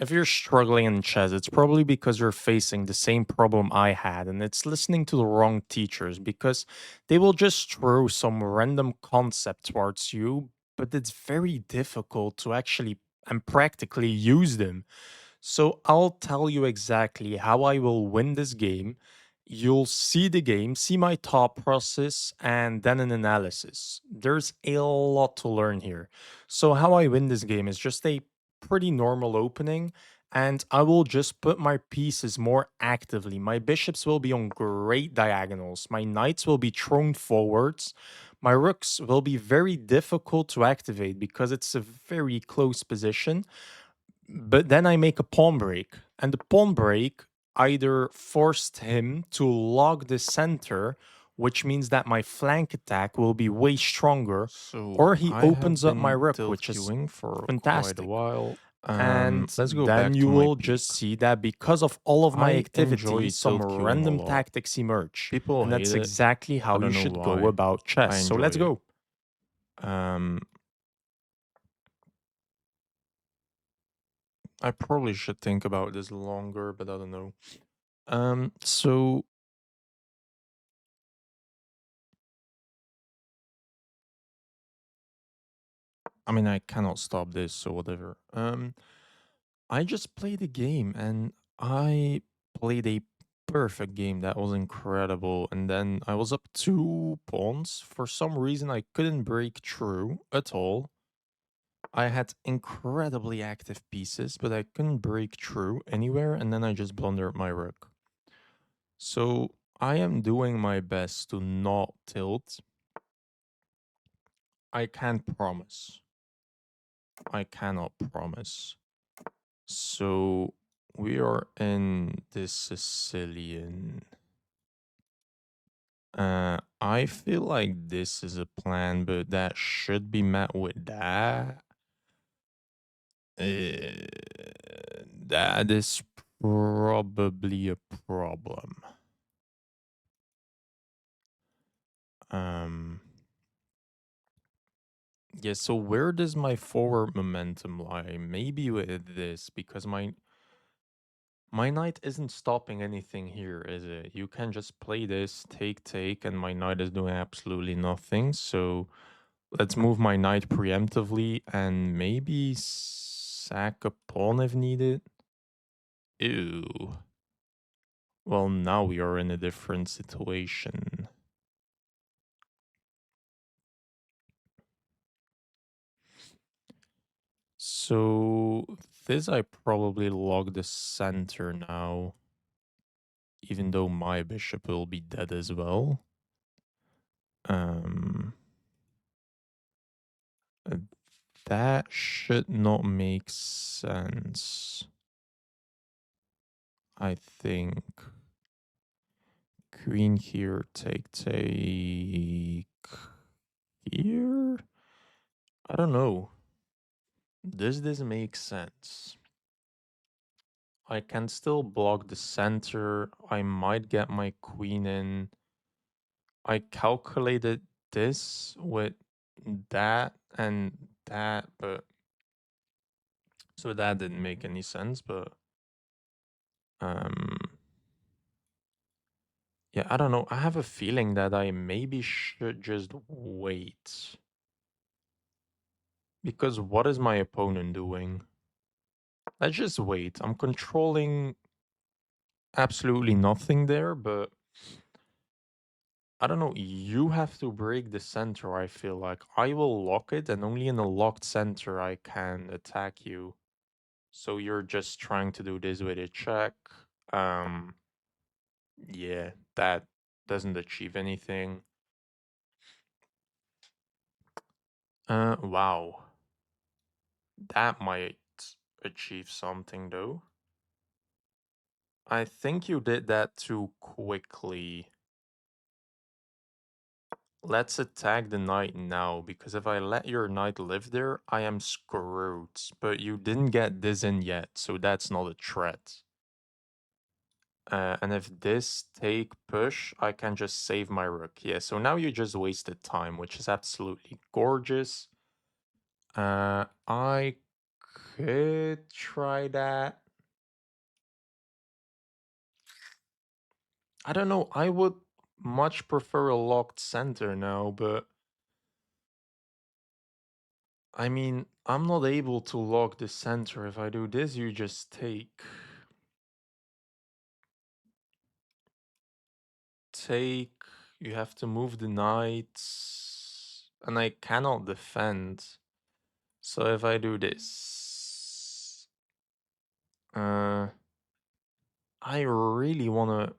If you're struggling in chess, it's probably because you're facing the same problem I had, and it's listening to the wrong teachers because they will just throw some random concept towards you, but it's very difficult to actually and practically use them. So I'll tell you exactly how I will win this game. You'll see the game, see my thought process, and then an analysis. There's a lot to learn here. So, how I win this game is just a pretty normal opening, and I will just put my pieces more actively. My bishops will be on great diagonals, my knights will be thrown forwards, my rooks will be very difficult to activate because it's a very close position. But then I make a pawn break, and the pawn break either forced him to log the center, which means that my flank attack will be way stronger, So or he I have opens up my been rook, tilt which is queuing for quite a fantastic. while. And Let's go then back you to my will peak. just see that because of all of my I activity, enjoy some tilt queuing a random lot. tactics emerge. People And hate that's it. exactly I how you don't know should go why. about I chess. So enjoy let's it. go. Um, I probably should think about this longer, but I don't know. So I mean, I cannot stop this, so whatever. I just played a game and I played a perfect game that was incredible. And then I was up 2 pawns. For some reason, I couldn't break through at all. I had incredibly active pieces, but I couldn't break through anywhere. And then I just blundered my rook. So I am doing my best to not tilt. I can't promise. I cannot promise. So we are in this Sicilian. I feel like this is a plan, but that should be met with that. Uh, that is probably a problem. Um, yeah, so where does my forward momentum lie? Maybe with this, because my knight isn't stopping anything here, is it? You can just play this, take, and my knight is doing absolutely nothing. So let's move my knight preemptively and maybe sack a pawn if needed. Ew. Well, now we are in a different situation. So this I probably log the center now, even though my bishop will be dead as well. Um, uh, that should not make sense. I think queen here, take here. I don't know. Does this make sense? I can still block the center. I might get my queen in. I calculated this with that and that, but so that didn't make any sense, but um yeah, I don't know. I have a feeling that I maybe should just wait. Because what is my opponent doing? Let's just wait. I'm controlling absolutely nothing there, but I don't know. You have to break the center, I feel like. I will lock it, and only in a locked center I can attack you. So you're just trying to do this with a check. Um, yeah, that doesn't achieve anything. Wow. That might achieve something though. I think you did that too quickly. Let's attack the knight now, because if I let your knight live there, I am screwed. But you didn't get this in yet, so that's not a threat. And if this take push, I can just save my rook. Yeah, so now you just wasted time, which is absolutely gorgeous. I could try that. I don't know. I would much prefer a locked center now, but I mean, I'm not able to lock the center. If I do this, you just take. Take. You have to move the knights. And I cannot defend. So if I do this. I really want to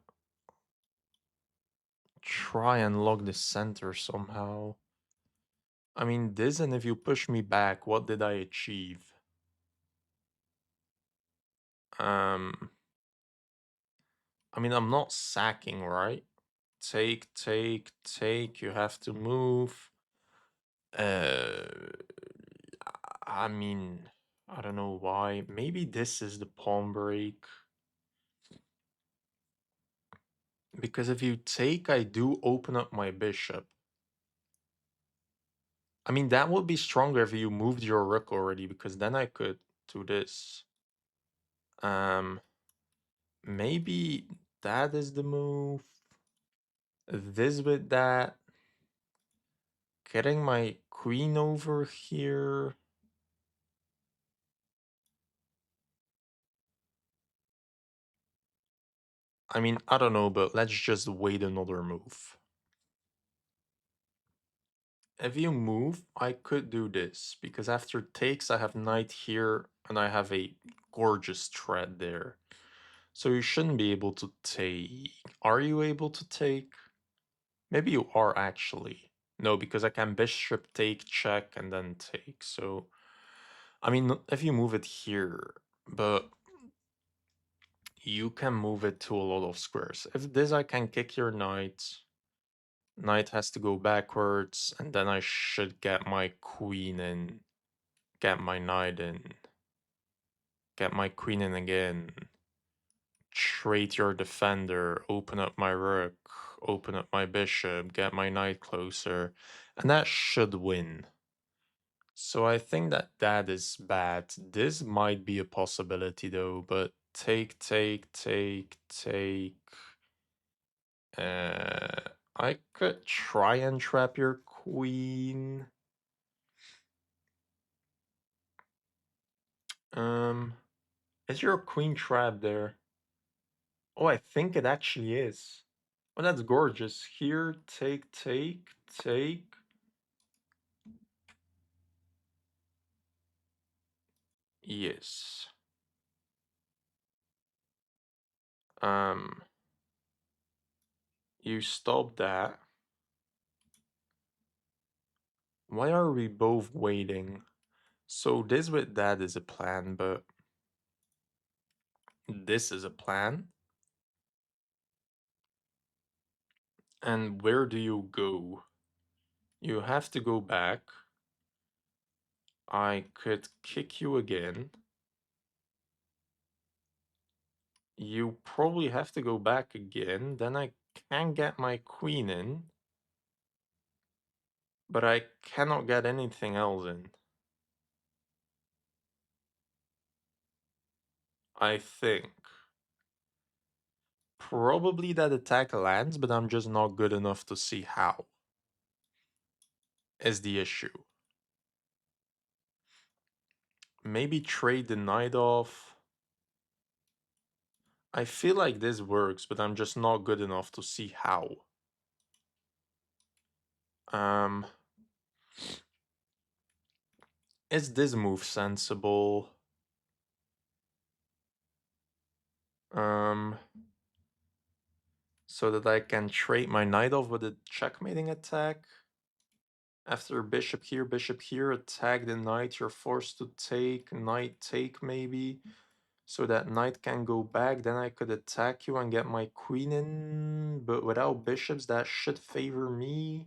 try and lock the center somehow. I mean, this, and if you push me back, what did I achieve? Um, I mean, I'm not sacking, right? Take, take, take. You have to move. Uh, I mean, I don't know why. Maybe this is the pawn break. Because if you take, I do open up my bishop. I mean, that would be stronger if you moved your rook already, because then I could do this. Um, maybe that is the move. This with that. Getting my queen over here. I mean, I don't know, but let's just wait another move. If you move, I could do this, because after takes, I have knight here, and I have a gorgeous thread there. So you shouldn't be able to take. Are you able to take? Maybe you are actually. No, because I can bishop take, check, and then take. So, I mean, if you move it here, but you can move it to a lot of squares. If this, I can kick your knight. Knight has to go backwards, and then I should get my queen in, get my knight in, get my queen in again, trade your defender, open up my rook, open up my bishop, get my knight closer, and that should win. So I think that that is bad. This might be a possibility though, but take, take, take, take. I could try and trap your queen. Um, is your queen trapped there? Oh, I think it actually is. Oh, that's gorgeous. Here, take, take, take. Yes. Um, you stop that. Why are we both waiting? So this with that is a plan, but this is a plan. And where do you go? You have to go back. I could kick you again. You probably have to go back again. Then I can get my queen in. But I cannot get anything else in. I think. Probably that attack lands, but I'm just not good enough to see how. Is the issue. Maybe trade the knight off. I feel like this works, but I'm just not good enough to see how. Um, is this move sensible? Um, so that I can trade my knight off with a checkmating attack. After bishop here, attack the knight, you're forced to take, knight take maybe. So that knight can go back, then I could attack you and get my queen in, but without bishops, that should favor me.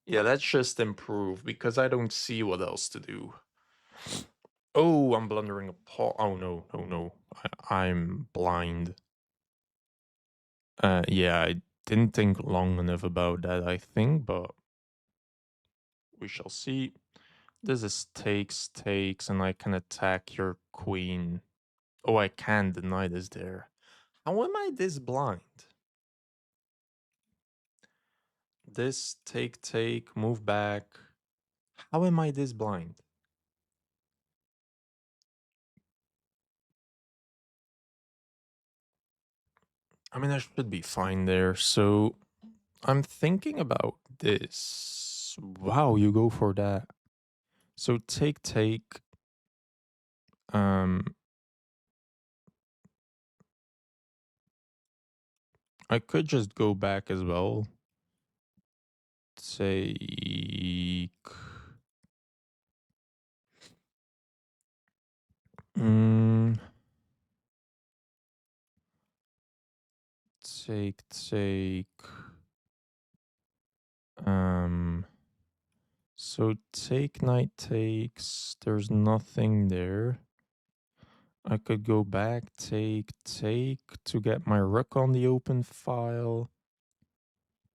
Yeah, let's just improve, because I don't see what else to do. Oh, I'm blundering a pawn. Oh, no, no, no. I'm blind. Yeah, I didn't think long enough about that, I think, but we shall see. This is takes, and I can attack your queen. Oh, I can deny this there. How am I this blind? This take, move back. How am I this blind? I mean, I should be fine there. So I'm thinking about this. Wow, you go for that. So take. Um, I could just go back as well. Take. Mm, take. Um, so take knight takes. There's nothing there. I could go back, take to get my rook on the open file.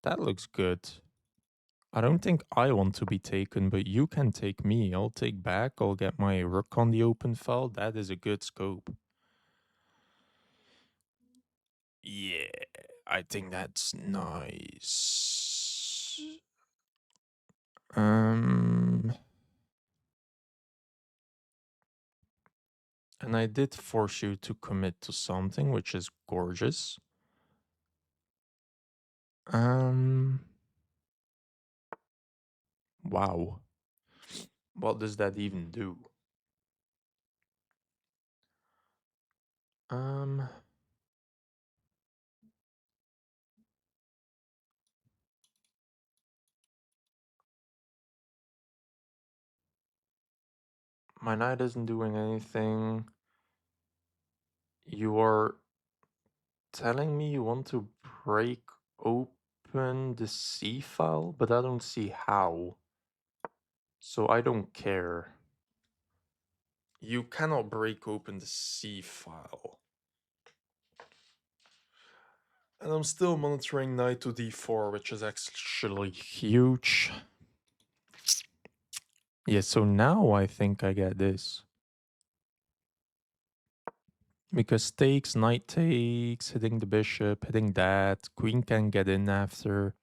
That looks good. I don't think I want to be taken, but you can take me. I'll take back. I'll get my rook on the open file. That is a good scope. Yeah, I think that's nice. Um, and I did force you to commit to something, which is gorgeous. Um, wow. What does that even do? Um, my knight isn't doing anything. You are telling me you want to break open the C file, but I don't see how. So I don't care. You cannot break open the C file. And I'm still monitoring knight to d4, which is actually huge. Yeah, so now I think I get this. Because takes, knight takes, hitting the bishop, hitting that, queen can get in after.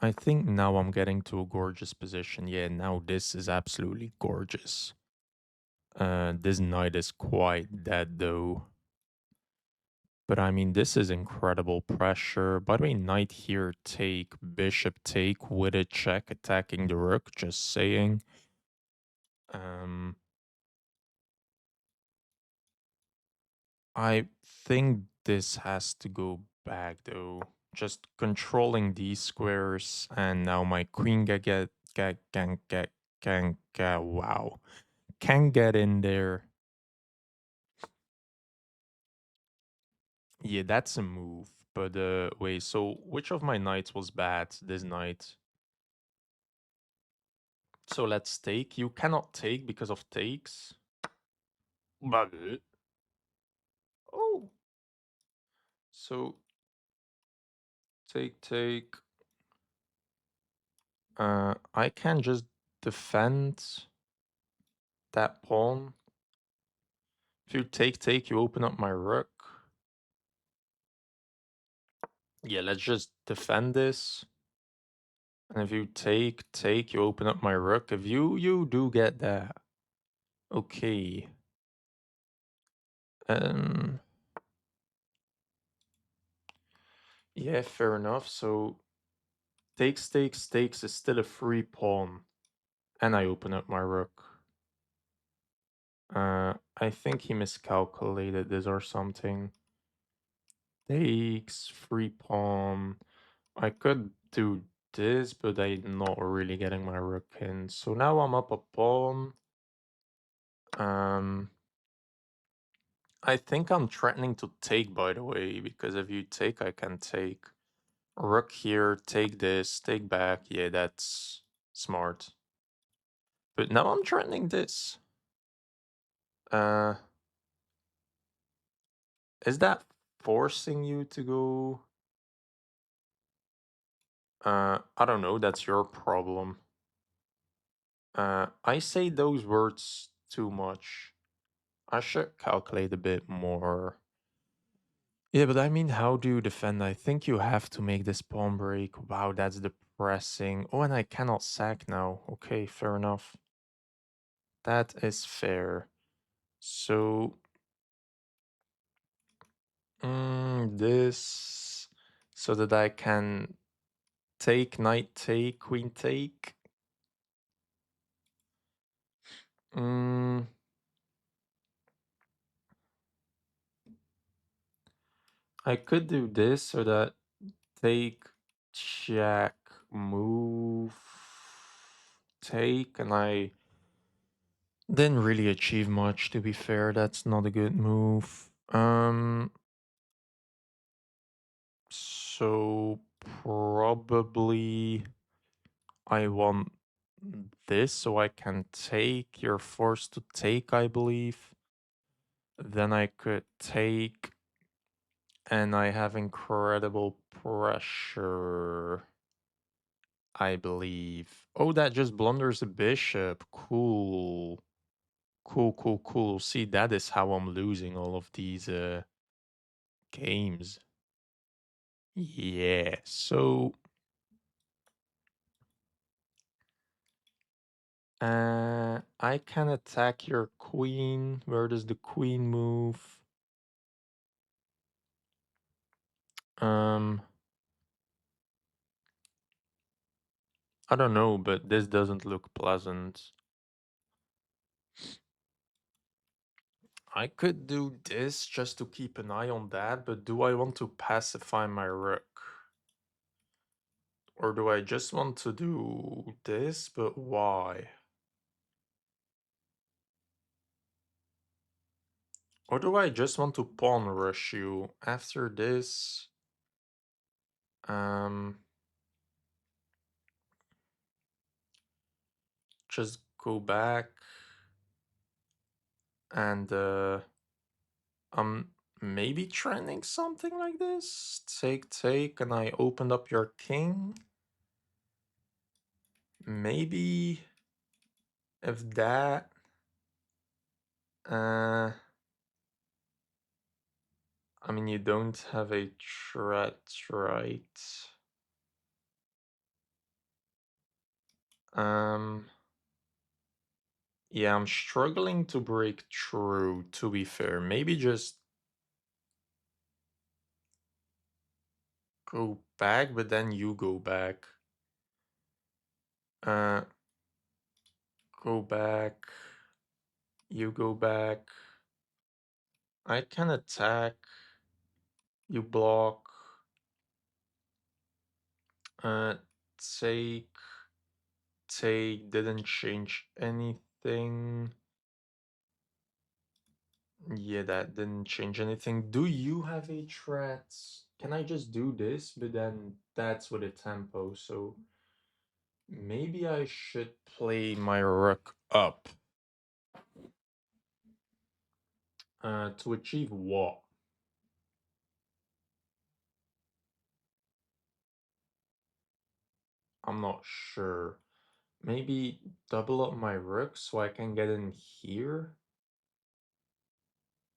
I think now I'm getting to a gorgeous position. Yeah, now this is absolutely gorgeous. This knight is quite dead though. But I mean, this is incredible pressure. By the way, knight here take, bishop take with a check, attacking the rook, just saying. Um, I think this has to go back though. Just controlling these squares, and now my queen wow, can get in there. Yeah, that's a move. But wait, so which of my knights was bad this night? So let's take. You cannot take because of takes. But oh, so take. I can just defend that pawn. If you take, you open up my rook. Yeah, let's just defend this. And if you take, you open up my rook. If you do get that. Okay. Um yeah, fair enough. So takes is still a free pawn. And I open up my rook. I think he miscalculated this or something. Takes, free pawn. I could do this, but I'm not really getting my rook in. So now I'm up a pawn. Um, I think I'm threatening to take, by the way, because if you take, I can take. Rook here, take this, take back. Yeah, that's smart. But now I'm threatening this. Uh, is that forcing you to go? I don't know. That's your problem. I say those words too much. I should calculate a bit more. Yeah, but I mean, how do you defend? I think you have to make this pawn break. Wow, that's depressing. Oh, and I cannot sack now. Okay, fair enough. That is fair. So, this so that I can take, knight take, queen take. Mm, I could do this so that take, check, move, take, and I didn't really achieve much, to be fair. That's not a good move. So probably I want this so I can take. You're forced to take, I believe. Then I could take, and I have incredible pressure, I believe. Oh, that just blunders a bishop. Cool. Cool, cool, cool. See, that is how I'm losing all of these games. Yeah, so I can attack your queen. Where does the queen move? Um, I don't know, but this doesn't look pleasant. I could do this just to keep an eye on that, but do I want to pacify my rook? Or do I just want to do this, but why? Or do I just want to pawn rush you after this? Um, just go back and I'm maybe trending something like this. Take, take, and I opened up your king. Maybe if that, uh, I mean, you don't have a threat, right? Um, yeah, I'm struggling to break through, to be fair. Maybe just go back, but then you go back. Uh, go back. You go back. I can attack. You block. Uh, take. Take didn't change anything. Yeah, that didn't change anything. Do you have a threat? Can I just do this? But then that's with a tempo, so maybe I should play my rook up. To achieve what? I'm not sure. Maybe double up my rook so I can get in here?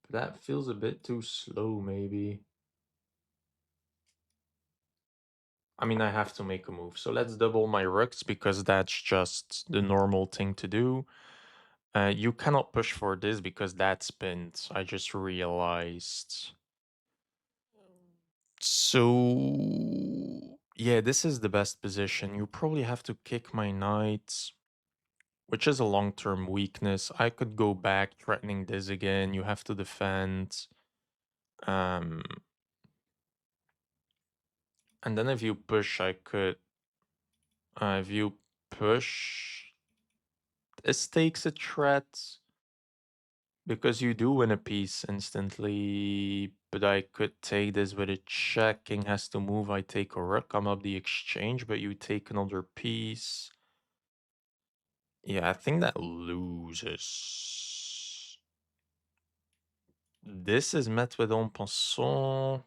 But that feels a bit too slow, maybe. I mean, I have to make a move. So let's double my rooks because that's just the normal thing to do. You cannot push for this because that's pinned. I just realized. So, yeah, this is the best position. You probably have to kick my knight, which is a long-term weakness. I could go back threatening this again. You have to defend. Um, and then if you push, I could. If you push, this takes a threat. Because you do win a piece instantly, but I could take this with a check. King has to move. I take a rook. I'm up the exchange, but you take another piece. Yeah, I think that loses. This is met with en passant.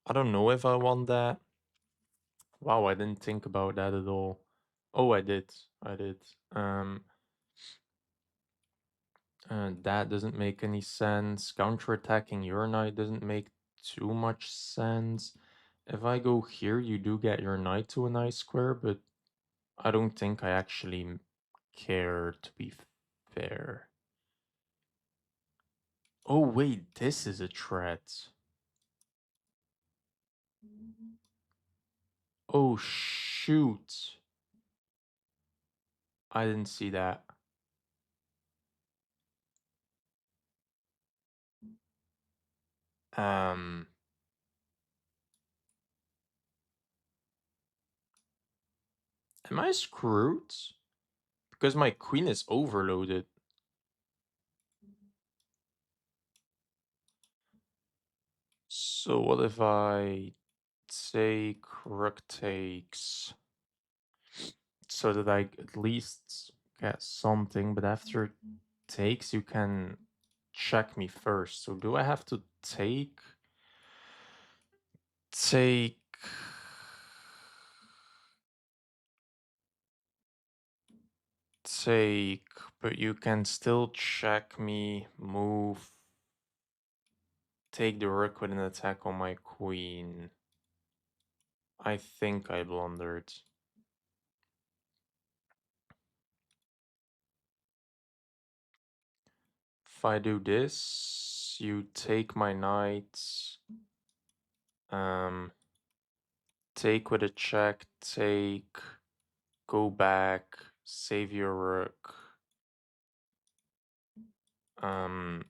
I don't know if I want that. Wow, I didn't think about that at all. Oh, I did. I did. That doesn't make any sense. Counterattacking your knight doesn't make too much sense. If I go here, you do get your knight to a nice square, but I don't think I actually care, to be fair. Oh, wait, this is a threat. Oh, shoot. I didn't see that. Um, am I screwed? Because my queen is overloaded. So what if I take rook takes so that I at least get something, but after takes you can check me first. So do I have to take take, but you can still check me, move, take the rook with an attack on my queen. I think I blundered. If I do this, you take my knight, um, take with a check, take, go back, save your rook, um,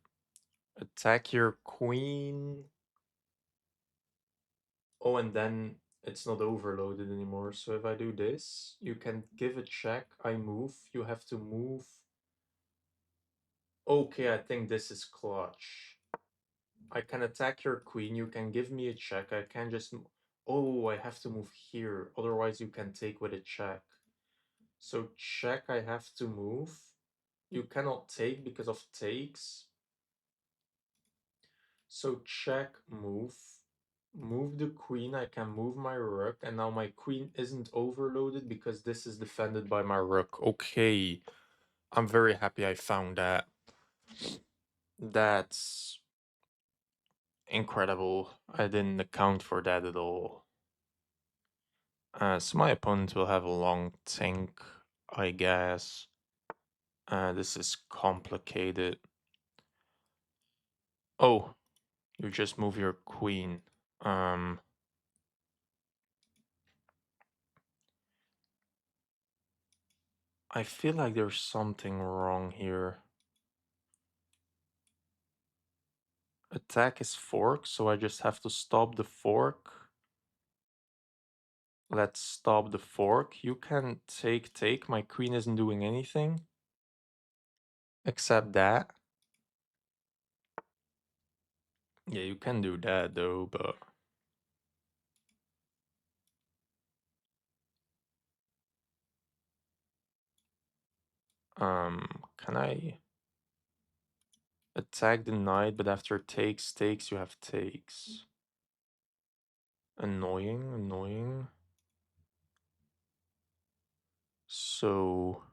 attack your queen. Oh, and then it's not overloaded anymore. So if I do this, you can give a check, I move, you have to move. Okay, I think this is clutch. I can attack your queen, you can give me a check, I can just... Oh, I have to move here, otherwise you can take with a check. So check, I have to move. You cannot take because of takes. So check, move. Move the queen, I can move my rook, and now my queen isn't overloaded because this is defended by my rook. Okay, I'm very happy I found that. That's incredible. I didn't account for that at all. So my opponent will have a long think, I guess. This is complicated. Oh, you just move your queen. Um, I feel like there's something wrong here. Attack is fork, so I just have to stop the fork. Let's stop the fork. You can take. My queen isn't doing anything. Except that. Yeah, you can do that though, but... Can I attack the knight, but after takes, you have takes. Annoying, annoying. So...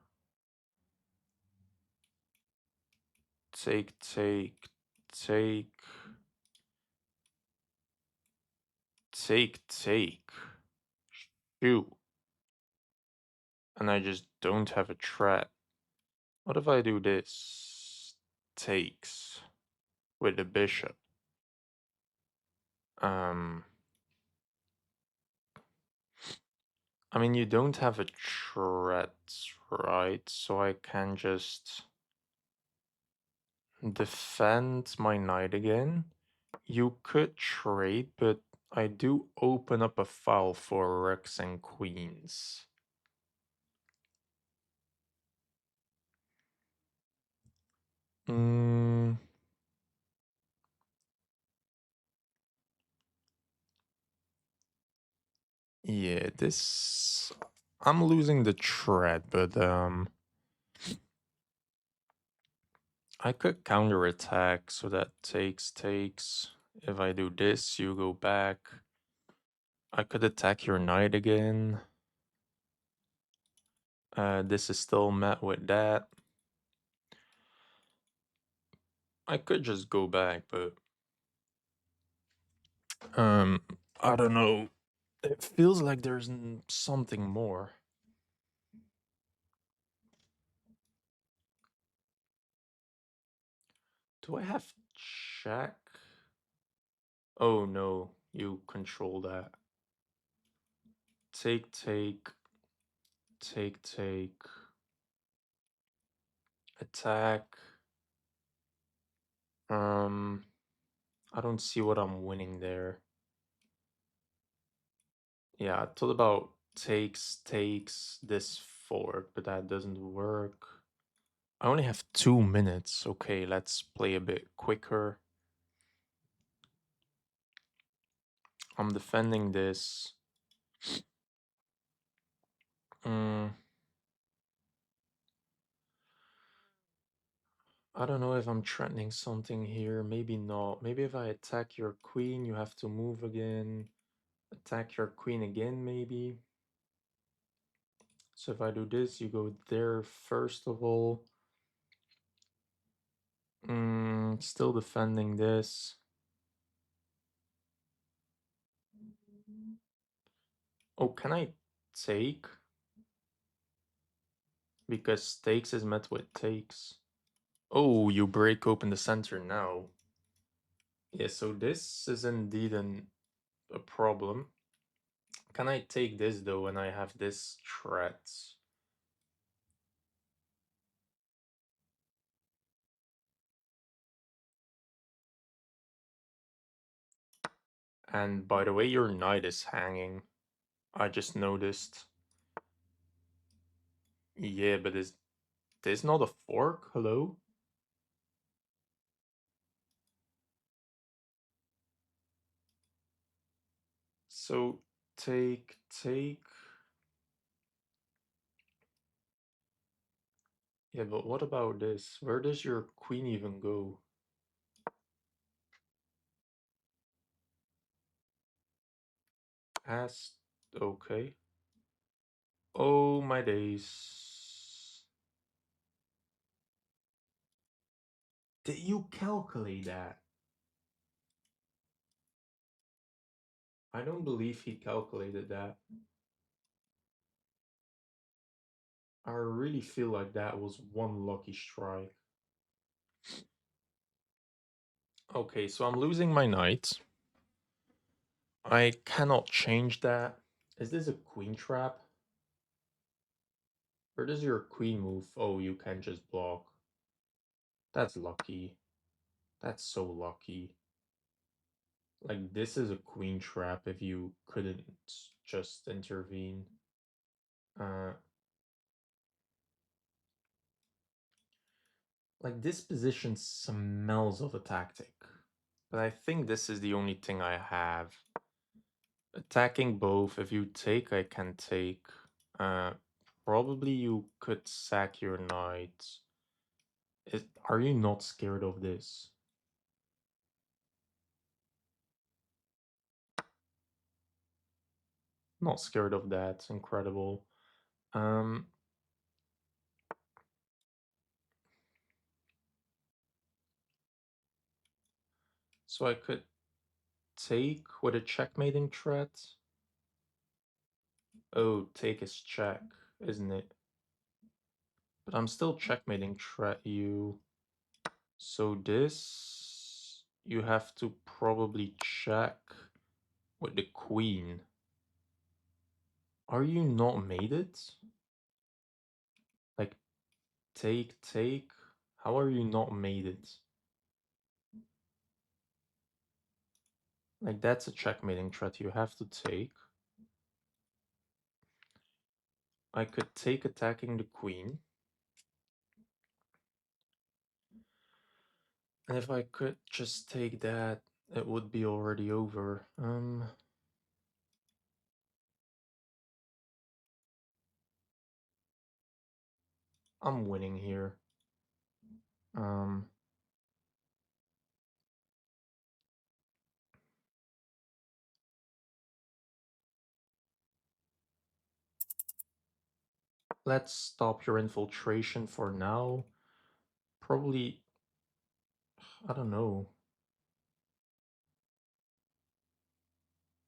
take, take, take. Shoot. And I just don't have a threat. What if I do this? Takes with the bishop. Um, I mean, you don't have a threat, right? So I can just defend my knight again. You could trade, but I do open up a file for rooks and queens. Mm, yeah, this... I'm losing the thread, but I could counterattack, so that takes. If I do this, you go back. I could attack your knight again. This is still met with that. I could just go back, but um, I don't know. It feels like there's something more. Do I have check? Oh no, you control that. Take, take, take, take, attack. Um, I don't see what I'm winning there. Yeah, I thought about takes this forward, but that doesn't work. I only have 2 minutes. Okay, let's play a bit quicker. I'm defending this. Mm, I don't know if I'm threatening something here. Maybe not. Maybe if I attack your queen, you have to move again. Attack your queen again, maybe. So if I do this, you go there first of all. Still defending this. Oh, can I take? Because takes is met with takes. Oh, you break open the center now. Yeah, so this is indeed a problem. Can I take this though when I have this threat? And by the way, your knight is hanging. I just noticed. Yeah, but is this not a fork? Hello? So take, take. Yeah, but what about this? Where does your queen even go? As okay. Oh my days. Did you calculate that? I don't believe he calculated that. I really feel like that was one lucky strike. Okay, so I'm losing my knight. I cannot change that. Is this a queen trap? Where does your queen move? Oh, you can just block. That's lucky. That's so lucky. Like, this is a queen trap if you couldn't just intervene. Uh, like, this position smells of a tactic. But I think this is the only thing I have. Attacking both. If you take, I can take. Uh, Probably you could sack your knight. Are you not scared of this? Not scared of that. Incredible. Um, so I could take with a checkmating threat. Oh, take is check, isn't it? But I'm still checkmating threat you. So this you have to probably check with the queen. Are you not made it? Like take, take. How are you not made it? Like that's a checkmating threat you have to take. I could take attacking the queen. And if I could just take that, it would be already over. I'm winning here. Um, let's stop your infiltration for now. Probably, I don't know.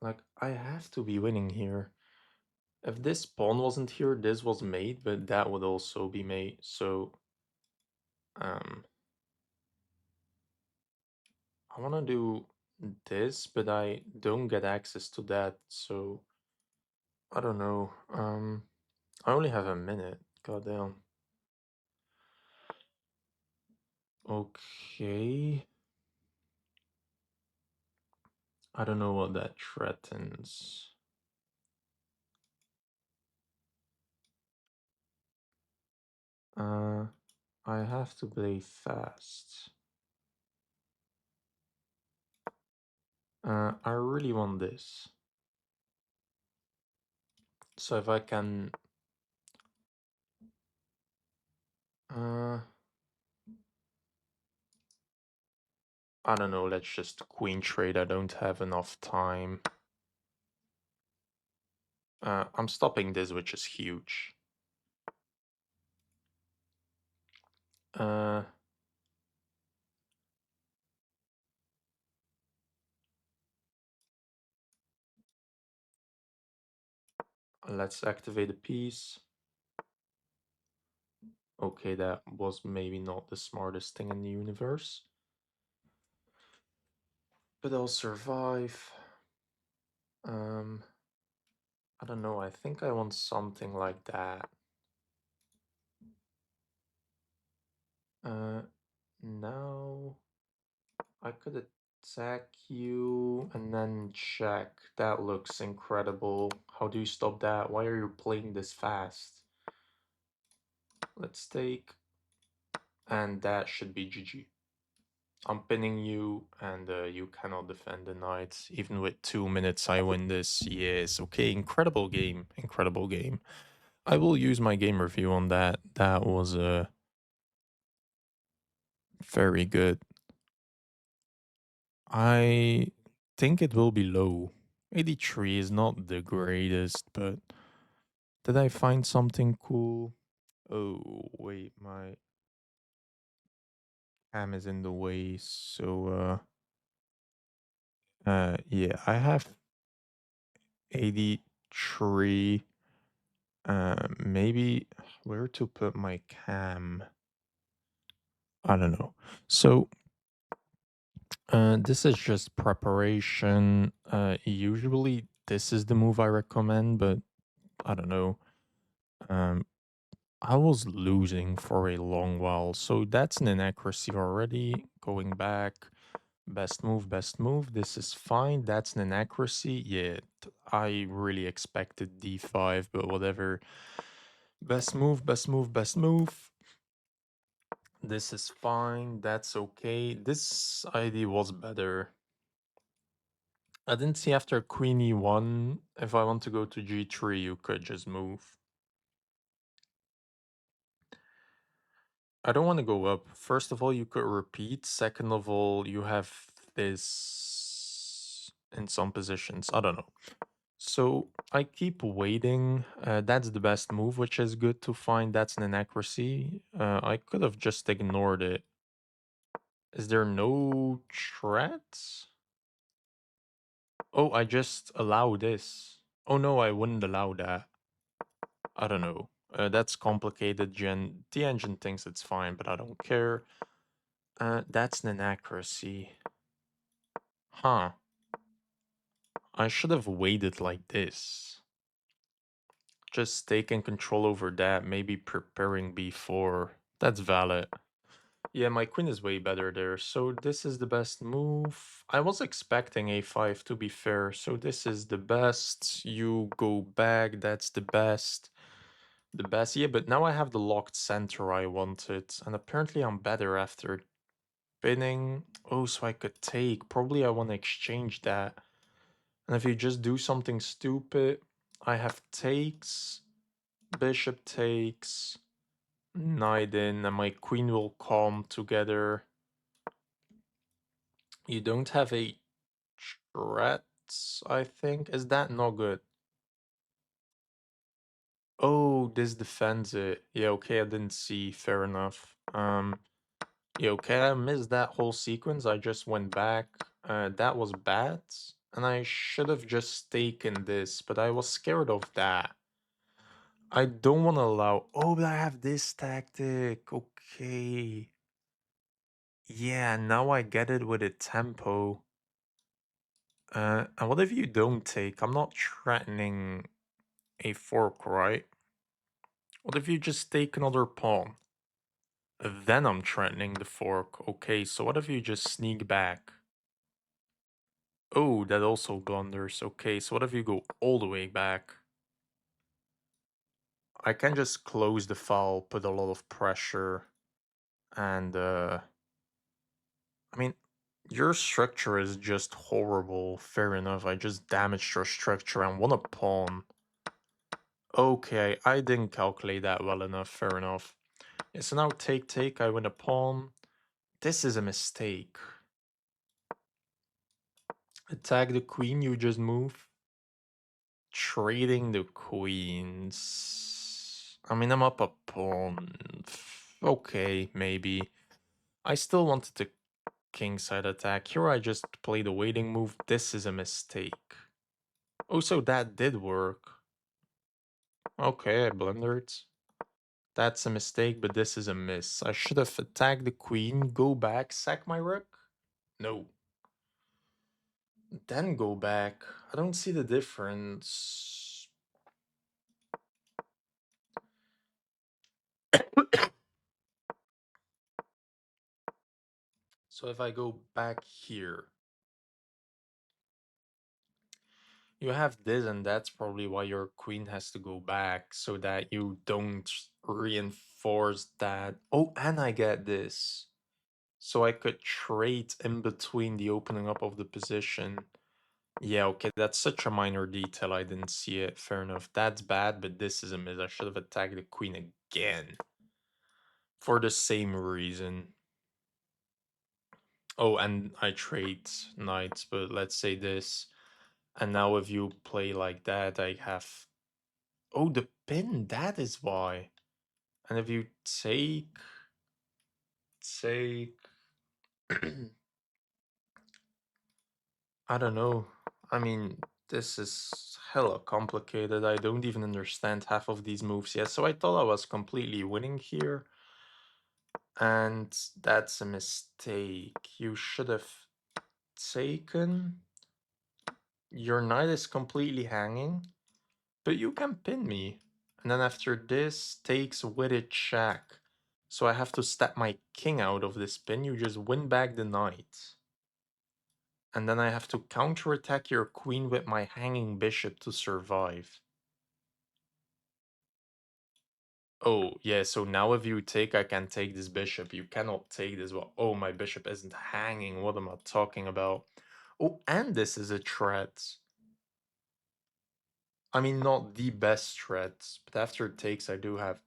Like, I have to be winning here. If this pawn wasn't here, this was mate, but that would also be mate. So, um, I want to do this, but I don't get access to that. So, I don't know. I only have a minute. Goddamn. Okay. I don't know what that threatens. Uh, I have to play fast. I really want this. So if I can, uh, I don't know. Let's just queen trade. I don't have enough time. I'm stopping this, which is huge. Uh, let's activate a piece. Okay, that was maybe not the smartest thing in the universe, but I'll survive. Um, I don't know. I think I want something like that. Uh, now I could attack you and then check. That looks incredible. How do you stop that? Why are you playing this fast? Let's take, and that should be GG. I'm pinning you, and you cannot defend the knight. Even with 2 minutes, I win this. Yes, okay, incredible game. Incredible game. I will use my game review on that. That was very good. I think it will be low. 83 is not the greatest, but did I find something cool? Oh, wait, my cam is in the way. So, yeah, I have 83. Maybe where to put my cam? I don't know. So, this is just preparation. Usually this is the move I recommend, but I don't know. Um, I was losing for a long while, so that's an inaccuracy already. Going back, best move, best move. This is fine. That's an inaccuracy. Yeah, I really expected d5, but whatever. Best move, best move, best move. This is fine. That's okay. This ID was better. I didn't see after queen e1, if I want to go to g3, you could just move. I don't want to go up. First of all, you could repeat. Second of all, you have this in some positions. I don't know. So I keep waiting. That's the best move, which is good to find. That's an inaccuracy. I could have just ignored it. Is there no threats? Oh, I just allow this. Oh no, I wouldn't allow that. I don't know. That's complicated. The engine thinks it's fine, but I don't care. That's an inaccuracy. Huh. I should have waited like this. Just taking control over that, maybe preparing before. That's valid. Yeah, my queen is way better there. So this is the best move. I was expecting a5 to be fair. So this is the best. You go back. That's the best. The best. Yeah, but now I have the locked center I wanted. And apparently I'm better after pinning. Oh, so I could take. Probably I want to exchange that. And if you just do something stupid, I have takes, bishop takes, knight in, and my queen will come together. You don't have a threat, I think. Is that not good? Oh, this defends it. Yeah, okay, I didn't see. Fair enough. Yeah, okay, I missed that whole sequence. I just went back. That was bad. And I should have just taken this, but I was scared of that. I don't want to allow. Oh, but I have this tactic. Okay. Yeah, now I get it with a tempo. And what if you don't take? I'm not threatening a fork, right? What if you just take another pawn? Then I'm threatening the fork. Okay, so what if you just sneak back? Oh, that also blunders. Okay, so what if you go all the way back? I can just close the file, put a lot of pressure, and I mean, your structure is just horrible. Fair enough, I just damaged your structure and won a pawn. Okay, I didn't calculate that well enough. Fair enough. Yeah, so now take, I win a pawn. This is a mistake. Attack the queen, you just move. Trading the queens. I mean, I'm up a pawn. Okay, maybe. I still wanted the kingside attack. Here I just played a waiting move. This is a mistake. Oh, so that did work. Okay, I blundered. That's a mistake, but this is a miss. I should have attacked the queen, go back, sack my rook. No. Then go back. I don't see the difference. So if I go back here, you have this, and that's probably why your queen has to go back, so that you don't reinforce that. Oh, and I get this. So I could trade in between the opening up of the position. Yeah, okay, that's such a minor detail. I didn't see it. Fair enough. That's bad, but this is a miss. I should have attacked the queen again. For the same reason. Oh, and I trade knights, but let's say this. And now if you play like that, I have... Oh, the pin, that is why. And if you take... I don't know. I mean, this is hella complicated. I don't even understand half of these moves yet. So I thought I was completely winning here. And that's a mistake. You should have taken... Your knight is completely hanging, but you can pin me. And then after this, takes with it check. So I have to step my king out of this pin. You just win back the knight. And then I have to counterattack your queen with my hanging bishop to survive. Oh, yeah, so now if you take, I can take this bishop. You cannot take this. Well, oh, my bishop isn't hanging. What am I talking about? Oh, and this is a threat. I mean, not the best threat, but after it takes, I do have...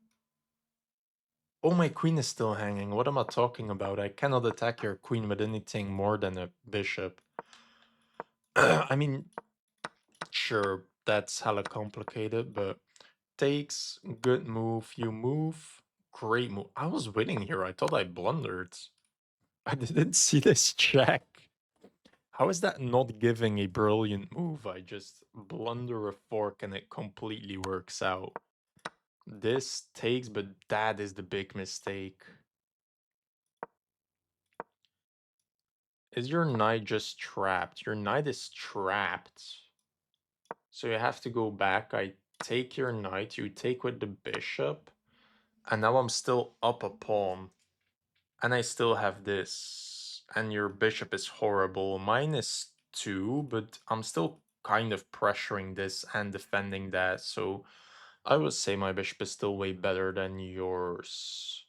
Oh, my queen is still hanging. What am I talking about? I cannot attack your queen with anything more than a bishop. I mean, sure, that's hella complicated, but takes, good move. You move, great move. I was winning here. I thought I blundered. I didn't see this check. How is that not giving a brilliant move? I just blunder a fork and it completely works out. This takes, but that is the big mistake. Is your knight just trapped? Your knight is trapped. So you have to go back. I take your knight, you take with the bishop, and now I'm still up a pawn. And I still have this. And your bishop is horrible. Mine is 2, but I'm still kind of pressuring this and defending that. So I would say my bishop is still way better than yours.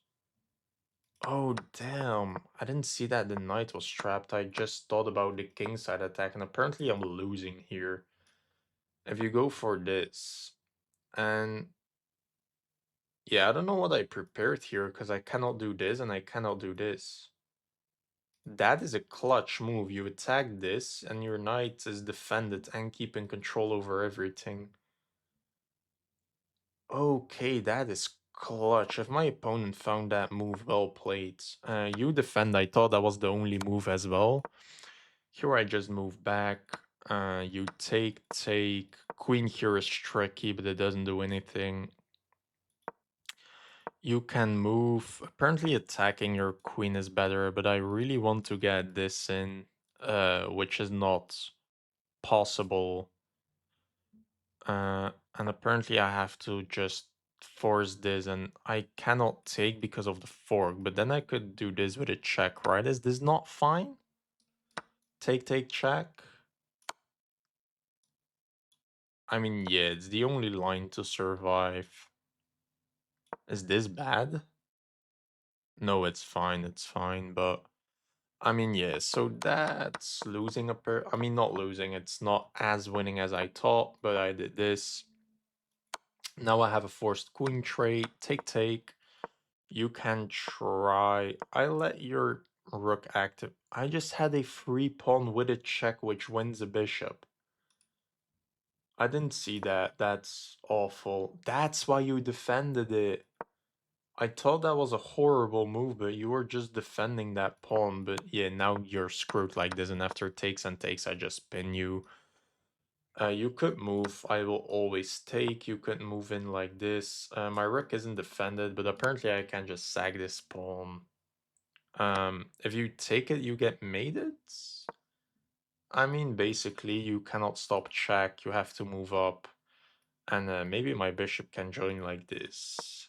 Oh, damn. I didn't see that the knight was trapped. I just thought about the kingside attack, and apparently I'm losing here. If you go for this, and yeah, I don't know what I prepared here, because I cannot do this and I cannot do this. That is a clutch move. You attack this, and your knight is defended and keeping control over everything. Okay, that is clutch. If my opponent found that move, well played. You defend, I thought that was the only move as well. Here I just move back. You take. Queen here is tricky, but it doesn't do anything. You can move. Apparently attacking your queen is better, but I really want to get this in, which is not possible. And apparently I have to just force this, and I cannot take because of the fork, but then I could do this with a check, right? Is this not fine? Take, check. I mean, yeah, it's the only line to survive. Is this bad? No, it's fine, but I mean, yeah, so that's losing a pair. I mean, not losing, it's not as winning as I thought, but I did this. Now I have a forced queen trade, take. You can try. I let your rook active. I just had a free pawn with a check which wins a bishop. I didn't see that. That's awful. That's why you defended it. I thought that was a horrible move, but you were just defending that pawn. But yeah, now you're screwed like this, and after takes and takes, I just pin you. You could move. I will always take. You could move in like this. My rook isn't defended, but apparently I can just sag this pawn. If you take it, you get mated. I mean, basically, you cannot stop check. You have to move up, and maybe my bishop can join like this.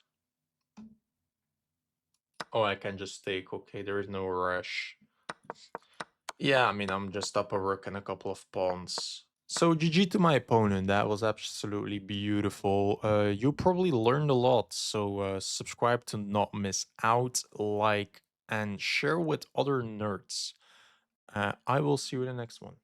Oh, I can just take. Okay, there is no rush. Yeah, I mean, I'm just up a rook and a couple of pawns. So GG to my opponent. That was absolutely beautiful. You probably learned a lot. So subscribe to not miss out, like, and share with other nerds. I will see you in the next one.